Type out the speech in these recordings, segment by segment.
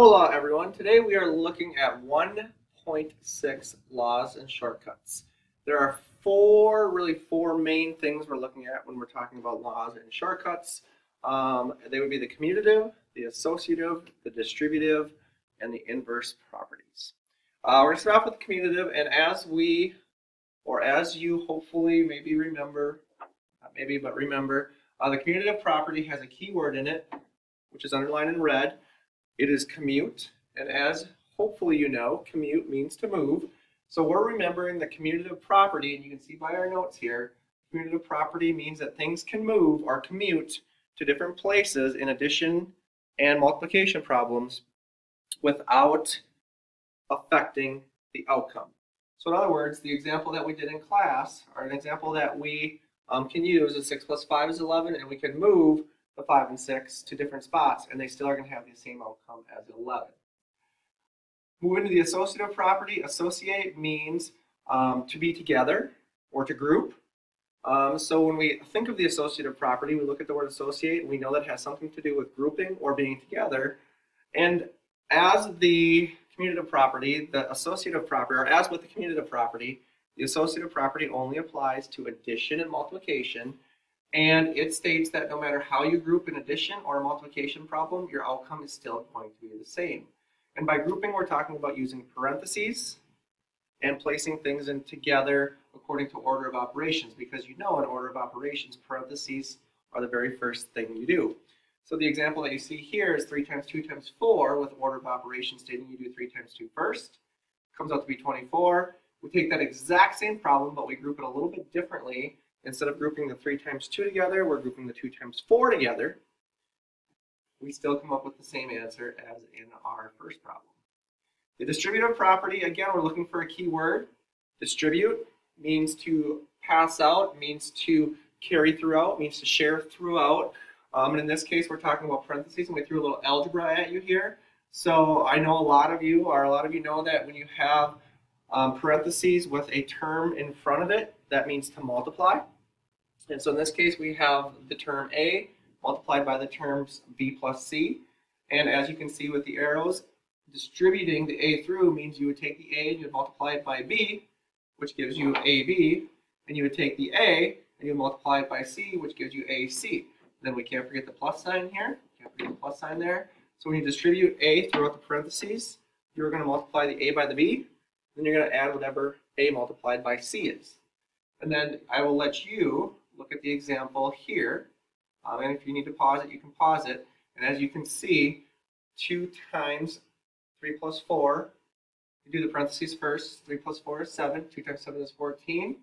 Hola everyone, today we are looking at 1.6 laws and shortcuts. There are four main things we're looking at when we're talking about laws and shortcuts. They would be the commutative, the associative, the distributive, and the inverse properties. We're going to start off with the commutative, and as you hopefully maybe remember, not maybe, but remember, the commutative property has a keyword in it, which is underlined in red. It is commute, and as hopefully you know, commute means to move. So we're remembering the commutative property, and you can see by our notes here, commutative property means that things can move or commute to different places in addition and multiplication problems without affecting the outcome. So in other words, the example that we did in class, or an example that we can use is 6 plus 5 is 11, and we can move the 5 and 6 to different spots, and they still are going to have the same outcome as 11. Moving to the associative property, associate means to be together or to group. So when we think of the associative property, we look at the word associate, and we know that has something to do with grouping or being together. And as the commutative property, the associative property, or as with the commutative property, the associative property only applies to addition and multiplication. And it states that no matter how you group an addition or a multiplication problem, your outcome is still going to be the same. And by grouping, we're talking about using parentheses and placing things in together according to order of operations, because you know in order of operations, parentheses are the very first thing you do. So the example that you see here is 3 times 2 times 4 with order of operations stating you do 3 times 2 first. It comes out to be 24. We take that exact same problem, but we group it a little bit differently. Instead of grouping the 3 times 2 together, we're grouping the 2 times 4 together. We still come up with the same answer as in our first problem. The distributive property, again, we're looking for a key word. Distribute means to pass out, means to carry throughout, means to share throughout. And in this case, we're talking about parentheses, and we threw a little algebra at you here. So I know a lot of you know that when you have parentheses with a term in front of it, that means to multiply. And so in this case, we have the term A multiplied by the terms B plus C. And as you can see with the arrows, distributing the A through means you would take the A and you would multiply it by B, which gives you AB. And you would take the A and you would multiply it by C, which gives you AC. And then we can't forget the plus sign here. Can't forget the plus sign there. So when you distribute A throughout the parentheses, you're going to multiply the A by the B. Then you're going to add whatever A multiplied by C is. And then I will let you look at the example here. And if you need to pause it, you can pause it. And as you can see, 2 times 3 plus 4, you do the parentheses first. 3 plus 4 is 7. 2 times 7 is 14.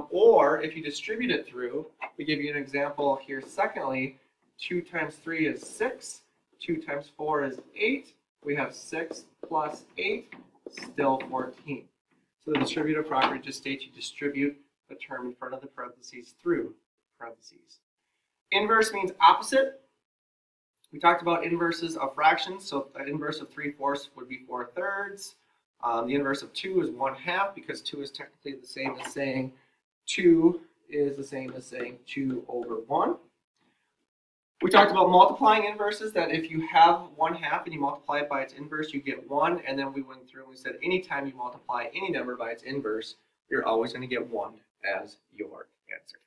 Or if you distribute it through, we give you an example here. Secondly, 2 times 3 is 6. 2 times 4 is 8. We have 6 plus 8, still 14. So the distributive property just states you distribute the term in front of the parentheses through parentheses. Inverse means opposite. We talked about inverses of fractions. So an inverse of 3/4 would be 4/3. The inverse of 2 is 1/2, because 2 is technically the same as saying 2 is the same as saying 2 over 1. We talked about multiplying inverses, that if you have 1/2 and you multiply it by its inverse, you get 1. And then we went through and we said anytime you multiply any number by its inverse, you're always going to get 1 as your answer.